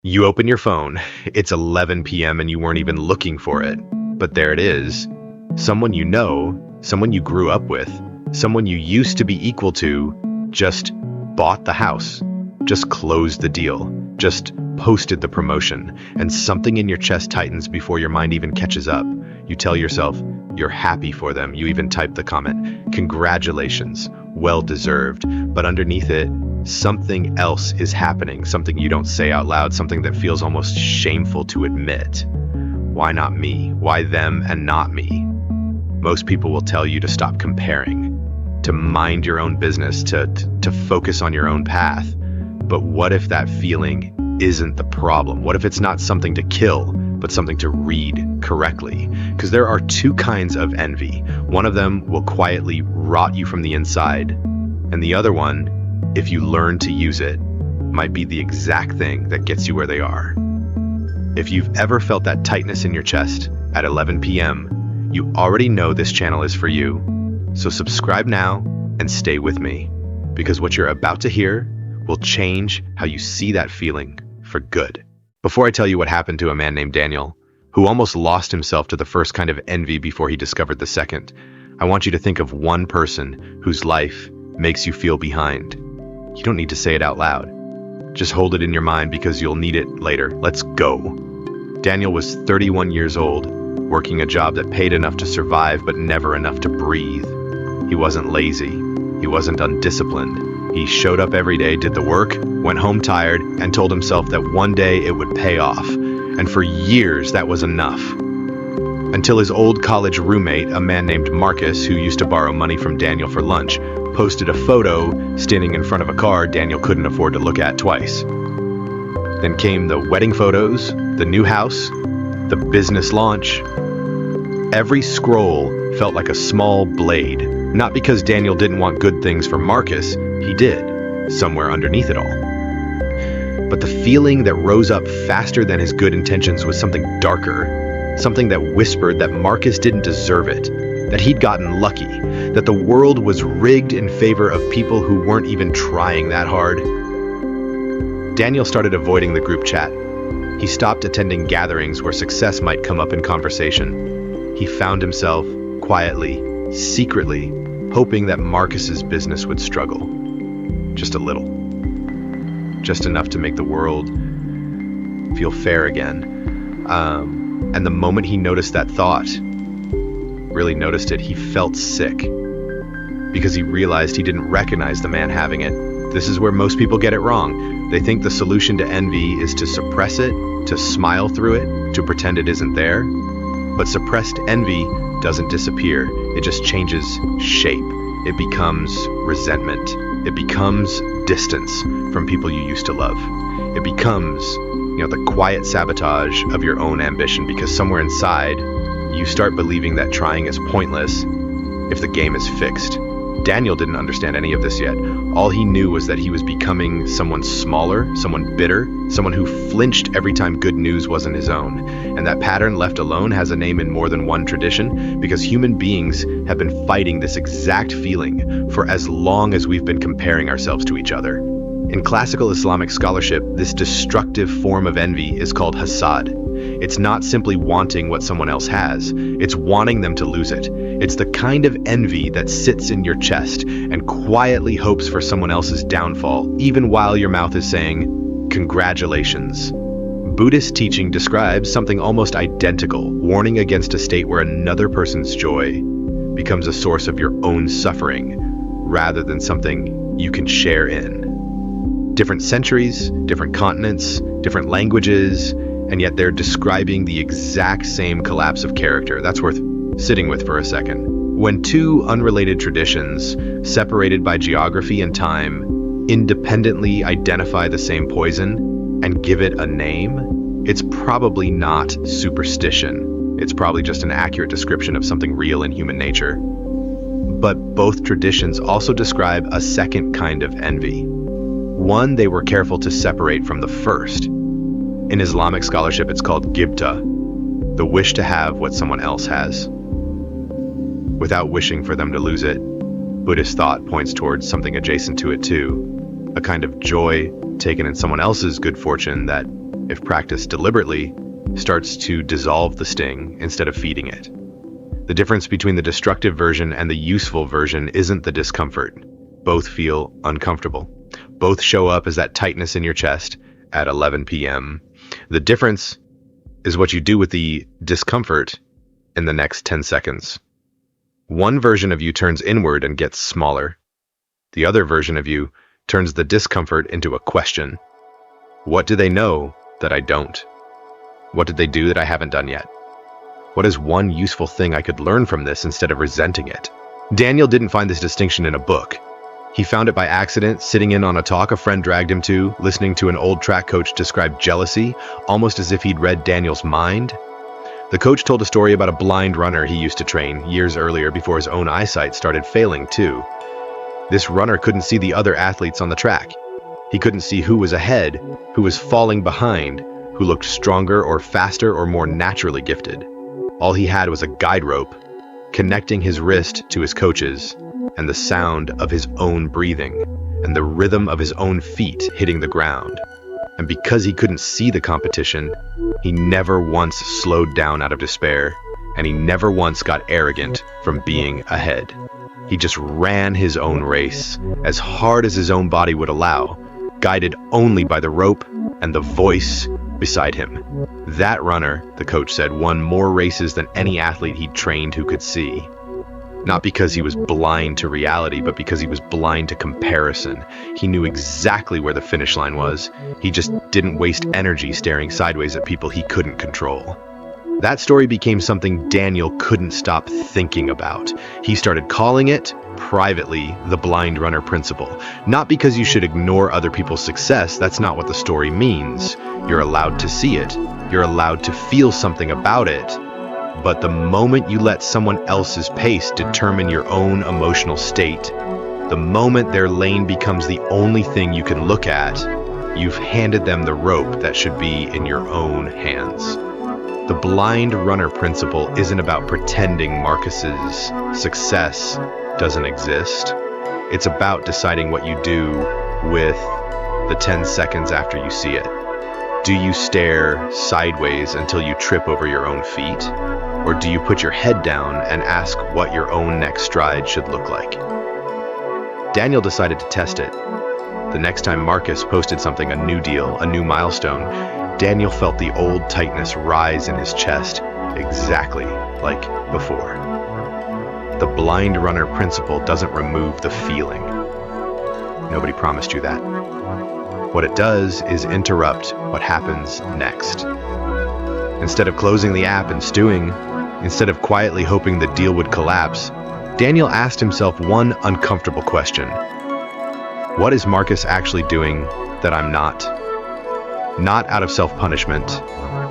You open your phone, it's 11 p.m. and you weren't even looking for it. But there it is. Someone you know, someone you grew up with, someone you used to be equal to, just bought the house, just closed the deal, just posted the promotion, and something in your chest tightens before your mind even catches up. You tell yourself you're happy for them. You even type the comment, "Congratulations, well deserved." But underneath it, something else is happening, something you don't say out loud, something that feels almost shameful to admit. Why not me? Why them and not me? Most people will tell you to stop comparing, to mind your own business, to focus on your own path. But what if that feeling isn't the problem? What if it's not something to kill, but something to read correctly? Because there are two kinds of envy. One of them will quietly rot you from the inside, and the other one, if you learn to use it, might be the exact thing that gets you where they are. If you've ever felt that tightness in your chest at 11 p.m., you already know this channel is for you. So subscribe now and stay with me, because what you're about to hear will change how you see that feeling for good. Before I tell you what happened to a man named Daniel, who almost lost himself to the first kind of envy before he discovered the second, I want you to think of one person whose life makes you feel behind. You don't need to say it out loud. Just hold it in your mind because you'll need it later. Let's go. Daniel was 31 years old, working a job that paid enough to survive but never enough to breathe. He wasn't lazy. He wasn't undisciplined. He showed up every day, did the work, went home tired, and told himself that one day it would pay off. And for years, that was enough. Until his old college roommate, a man named Marcus, who used to borrow money from Daniel for lunch, posted a photo standing in front of a car Daniel couldn't afford to look at twice. Then came the wedding photos, the new house, the business launch. Every scroll felt like a small blade, not because Daniel didn't want good things for Marcus, he did, somewhere underneath it all. But the feeling that rose up faster than his good intentions was something darker, something that whispered that Marcus didn't deserve it, that he'd gotten lucky, that the world was rigged in favor of people who weren't even trying that hard. Daniel started avoiding the group chat. He stopped attending gatherings where success might come up in conversation. He found himself, quietly, secretly, hoping that Marcus's business would struggle. Just a little. Just enough to make the world feel fair again. And the moment he noticed that thought, really noticed it, he felt sick. Because he realized he didn't recognize the man having it. This is where most people get it wrong. They think the solution to envy is to suppress it, to smile through it, to pretend it isn't there. But suppressed envy doesn't disappear. It just changes shape. It becomes resentment. It becomes distance from people you used to love. It becomes, the quiet sabotage of your own ambition, because somewhere inside, you start believing that trying is pointless if the game is fixed. Daniel didn't understand any of this yet. All he knew was that he was becoming someone smaller, someone bitter, someone who flinched every time good news wasn't his own. And that pattern, left alone, has a name in more than one tradition, because human beings have been fighting this exact feeling for as long as we've been comparing ourselves to each other. In classical Islamic scholarship, this destructive form of envy is called hasad. It's not simply wanting what someone else has, it's wanting them to lose it. It's the kind of envy that sits in your chest and quietly hopes for someone else's downfall, even while your mouth is saying, "Congratulations." Buddhist teaching describes something almost identical, warning against a state where another person's joy becomes a source of your own suffering, rather than something you can share in. Different centuries, different continents, different languages, and yet they're describing the exact same collapse of character. That's worth sitting with for a second. When two unrelated traditions, separated by geography and time, independently identify the same poison and give it a name, it's probably not superstition. It's probably just an accurate description of something real in human nature. But both traditions also describe a second kind of envy. One they were careful to separate from the first. In Islamic scholarship, it's called gibta, the wish to have what someone else has, without wishing for them to lose it. Buddhist thought points towards something adjacent to it too, a kind of joy taken in someone else's good fortune that if practiced deliberately, starts to dissolve the sting instead of feeding it. The difference between the destructive version and the useful version isn't the discomfort. Both feel uncomfortable. Both show up as that tightness in your chest at 11 p.m. The difference is what you do with the discomfort in the next 10 seconds. One version of you turns inward and gets smaller. The other version of you turns the discomfort into a question. What do they know that I don't? What did they do that I haven't done yet? What is one useful thing I could learn from this instead of resenting it? Daniel didn't find this distinction in a book. He found it by accident, sitting in on a talk a friend dragged him to, listening to an old track coach describe jealousy, almost as if he'd read Daniel's mind. The coach told a story about a blind runner he used to train years earlier before his own eyesight started failing too. This runner couldn't see the other athletes on the track. He couldn't see who was ahead, who was falling behind, who looked stronger or faster or more naturally gifted. All he had was a guide rope, connecting his wrist to his coach's, and the sound of his own breathing, and the rhythm of his own feet hitting the ground. And because he couldn't see the competition, he never once slowed down out of despair, and he never once got arrogant from being ahead. He just ran his own race, as hard as his own body would allow, guided only by the rope and the voice beside him. That runner, the coach said, won more races than any athlete he'd trained who could see. Not because he was blind to reality, but because he was blind to comparison. He knew exactly where the finish line was. He just didn't waste energy staring sideways at people he couldn't control. That story became something Daniel couldn't stop thinking about. He started calling it, privately, the blind runner principle. Not because you should ignore other people's success, that's not what the story means. You're allowed to see it. You're allowed to feel something about it. But the moment you let someone else's pace determine your own emotional state, the moment their lane becomes the only thing you can look at, you've handed them the rope that should be in your own hands. The blind runner principle isn't about pretending Marcus's success doesn't exist. It's about deciding what you do with the 10 seconds after you see it. Do you stare sideways until you trip over your own feet? Or do you put your head down and ask what your own next stride should look like? Daniel decided to test it. The next time Marcus posted something, a new deal, a new milestone, Daniel felt the old tightness rise in his chest, exactly like before. The blind runner principle doesn't remove the feeling. Nobody promised you that. What it does is interrupt what happens next. Instead of closing the app and stewing, instead of quietly hoping the deal would collapse, Daniel asked himself one uncomfortable question. What is Marcus actually doing that I'm not? Not out of self-punishment,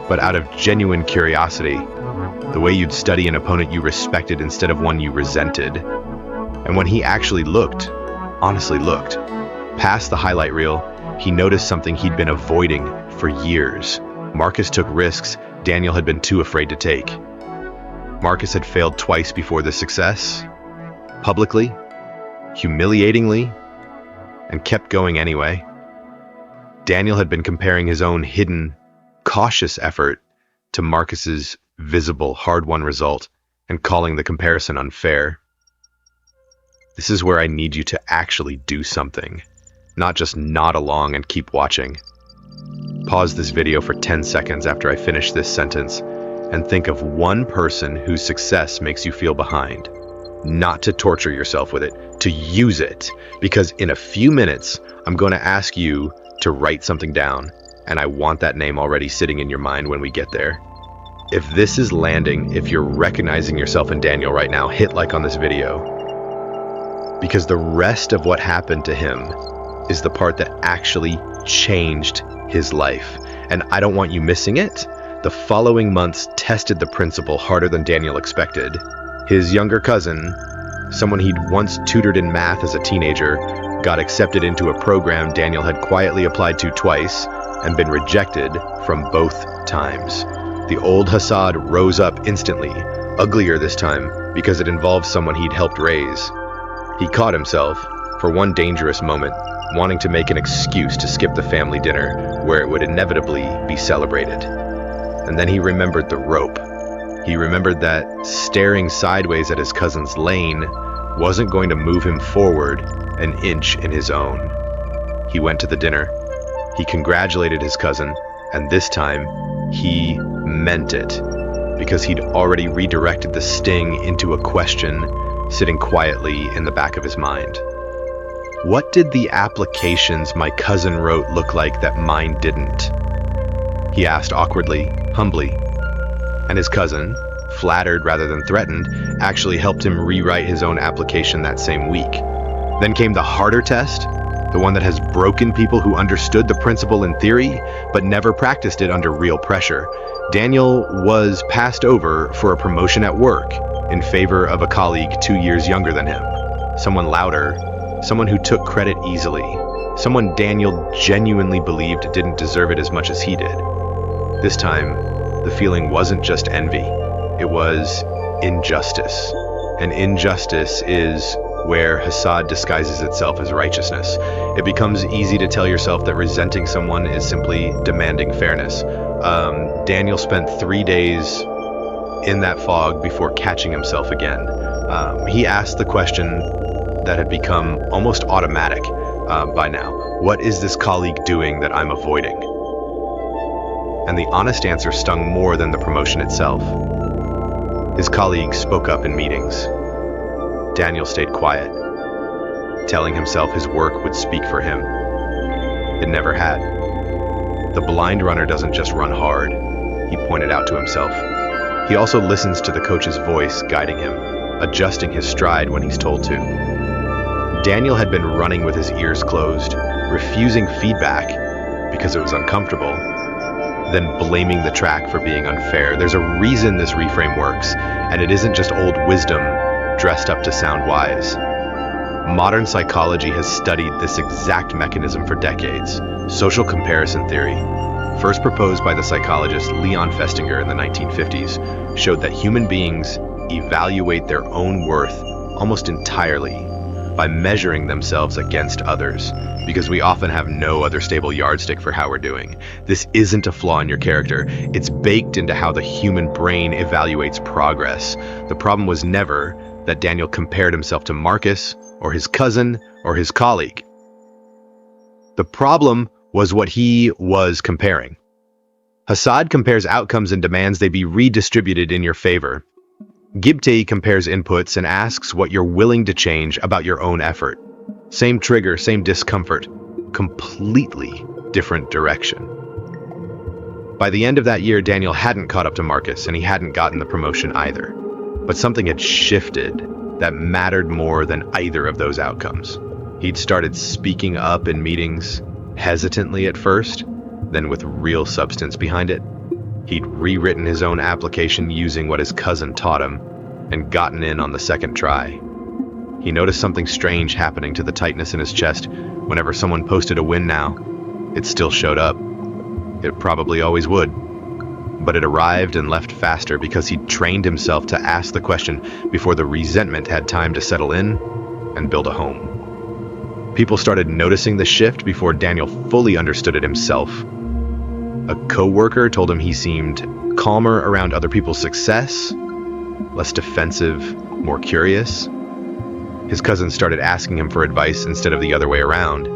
but out of genuine curiosity, the way you'd study an opponent you respected instead of one you resented. And when he actually looked, honestly looked, past the highlight reel, he noticed something he'd been avoiding for years. Marcus took risks Daniel had been too afraid to take. Marcus had failed twice before this success, publicly, humiliatingly, and kept going anyway. Daniel had been comparing his own hidden, cautious effort to Marcus's visible, hard-won result and calling the comparison unfair. This is where I need you to actually do something, not just nod along and keep watching. Pause this video for 10 seconds after I finish this sentence and think of one person whose success makes you feel behind. Not to torture yourself with it, to use it, because in a few minutes, I'm going to ask you to write something down, and I want that name already sitting in your mind when we get there. If this is landing, if you're recognizing yourself in Daniel right now, hit like on this video. Because the rest of what happened to him is the part that actually changed his life. And I don't want you missing it. The following months tested the principle harder than Daniel expected. His younger cousin, someone he'd once tutored in math as a teenager, got accepted into a program Daniel had quietly applied to twice and been rejected from both times. The old Hassad rose up instantly, uglier this time because it involved someone he'd helped raise. He caught himself, for one dangerous moment, wanting to make an excuse to skip the family dinner, where it would inevitably be celebrated. And then he remembered the rope. He remembered that staring sideways at his cousin's lane wasn't going to move him forward an inch in his own. He went to the dinner. He congratulated his cousin, and this time he meant it, because he'd already redirected the sting into a question sitting quietly in the back of his mind. What did the applications my cousin wrote look like that mine didn't? He asked awkwardly, humbly. And his cousin, flattered rather than threatened, actually helped him rewrite his own application that same week. Then came the harder test, the one that has broken people who understood the principle in theory, but never practiced it under real pressure. Daniel was passed over for a promotion at work in favor of a colleague 2 years younger than him. Someone louder, someone who took credit easily, someone Daniel genuinely believed didn't deserve it as much as he did. This time, the feeling wasn't just envy, it was injustice. And injustice is where Hassad disguises itself as righteousness. It becomes easy to tell yourself that resenting someone is simply demanding fairness. Daniel spent 3 days in that fog before catching himself again. He asked the question that had become almost automatic by now. What is this colleague doing that I'm avoiding? And the honest answer stung more than the promotion itself. His colleague spoke up in meetings. Daniel stayed quiet, telling himself his work would speak for him. It never had. The blind runner doesn't just run hard, he pointed out to himself. He also listens to the coach's voice guiding him, adjusting his stride when he's told to. Daniel had been running with his ears closed, refusing feedback because it was uncomfortable, then blaming the track for being unfair. There's a reason this reframe works, and it isn't just old wisdom dressed up to sound wise. Modern psychology has studied this exact mechanism for decades. Social comparison theory, first proposed by the psychologist Leon Festinger in the 1950s, showed that human beings evaluate their own worth almost entirely by measuring themselves against others, because we often have no other stable yardstick for how we're doing. This isn't a flaw in your character, it's baked into how the human brain evaluates progress. The problem was never that Daniel compared himself to Marcus, or his cousin, or his colleague. The problem was what he was comparing. Hassad compares outcomes and demands they be redistributed in your favor. Gibtei compares inputs and asks what you're willing to change about your own effort. Same trigger, same discomfort, completely different direction. By the end of that year, Daniel hadn't caught up to Marcus, and he hadn't gotten the promotion either. But something had shifted that mattered more than either of those outcomes. He'd started speaking up in meetings, hesitantly at first, then with real substance behind it. He'd rewritten his own application using what his cousin taught him, and gotten in on the second try. He noticed something strange happening to the tightness in his chest whenever someone posted a win now. It still showed up. It probably always would. But it arrived and left faster because he'd trained himself to ask the question before the resentment had time to settle in and build a home. People started noticing the shift before Daniel fully understood it himself. A co-worker told him he seemed calmer around other people's success, less defensive, more curious. His cousin started asking him for advice instead of the other way around,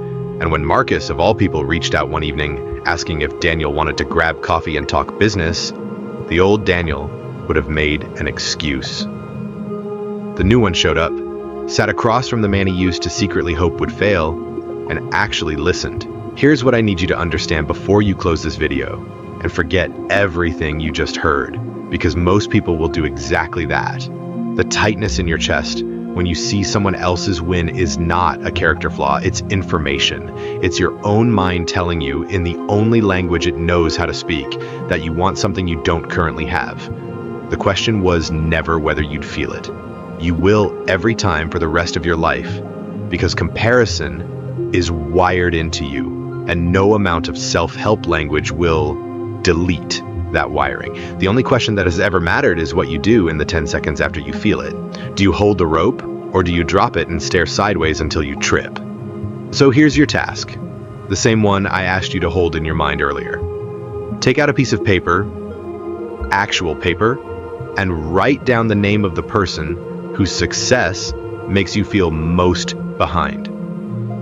and when Marcus, of all people, reached out one evening asking if Daniel wanted to grab coffee and talk business, the old Daniel would have made an excuse. The new one showed up, sat across from the man he used to secretly hope would fail, and actually listened. Here's what I need you to understand before you close this video, and forget everything you just heard, because most people will do exactly that. The tightness in your chest when you see someone else's win is not a character flaw, it's information. It's your own mind telling you, in the only language it knows how to speak, that you want something you don't currently have. The question was never whether you'd feel it. You will every time for the rest of your life, because comparison is wired into you, and no amount of self-help language will delete that wiring. The only question that has ever mattered is what you do in the 10 seconds after you feel it. Do you hold the rope, or do you drop it and stare sideways until you trip? So here's your task. The same one I asked you to hold in your mind earlier. Take out a piece of paper, actual paper, and write down the name of the person whose success makes you feel most behind.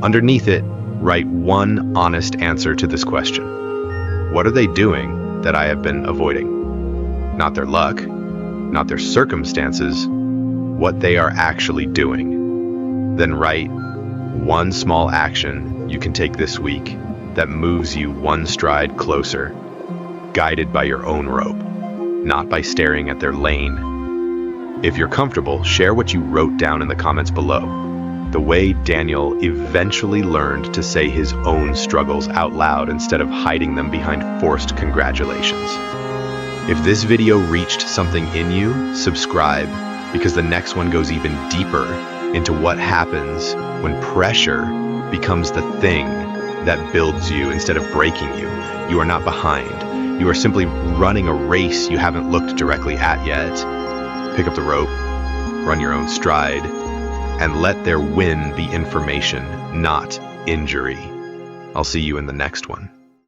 Underneath it, write one honest answer to this question. What are they doing that I have been avoiding? Not their luck, not their circumstances, what they are actually doing. Then write one small action you can take this week that moves you one stride closer, guided by your own rope, not by staring at their lane. If you're comfortable, share what you wrote down in the comments below. The way Daniel eventually learned to say his own struggles out loud instead of hiding them behind forced congratulations. If this video reached something in you, subscribe, because the next one goes even deeper into what happens when pressure becomes the thing that builds you instead of breaking you. You are not behind. You are simply running a race you haven't looked directly at yet. Pick up the rope, run your own stride, and let their win be information, not injury. I'll see you in the next one.